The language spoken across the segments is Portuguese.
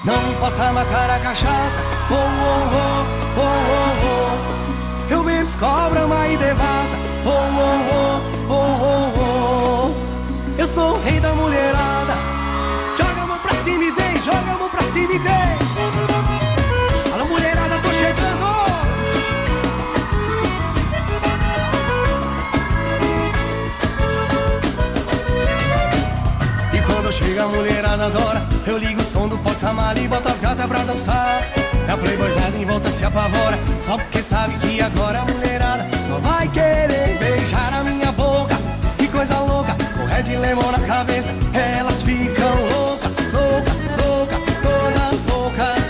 Não importa a cara, a cachaça, oh, oh, oh, oh, oh, oh. Eu bebo, cobra, mas e devassa, oh, oh, oh, oh, oh, oh. Eu sou o rei da mulherada. Joga a mão pra cima e vem, joga a mão pra cima e vem. Alô mulherada, tô chegando. E quando chega a mulherada adora, eu ligo o som do porta-mala e boto as gatas pra dançar. E a playboyzada em volta se apavora, só porque sabe que agora a mulherada só vai querer beijar a minha boca. Que coisa louca, com Red Lemon na cabeça, elas ficam louca, louca, louca, todas loucas.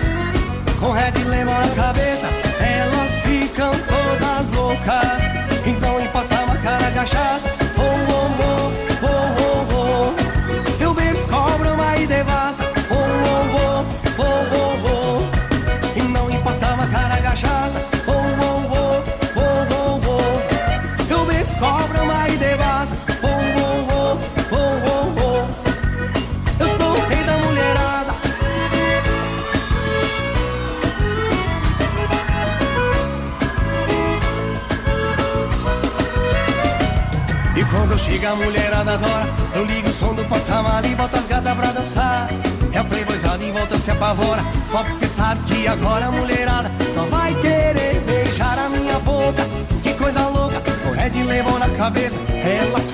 Com Red Lemon na cabeça, elas ficam todas loucas. Então empata uma cara cachaça, oh, oh, oh, oh, oh, oh. Eu bebo, cobra, uma e devassa, oh, oh, oh, oh, oh, oh. E não empata uma cara cachaça, oh, oh, oh, oh, oh, oh. Eu bebo, cobra, uma e devassa, oh, oh, oh, oh, oh, oh. Eu sou o rei da mulherada. E quando chega a mulherada adora, eu ligo o som do porta-mala e boto as gatas pra dançar. É a playboyzada em volta se apavora, só porque sabe que agora a mulherada só vai querer beijar a minha boca. Que coisa louca, com Red Lemon na cabeça, elas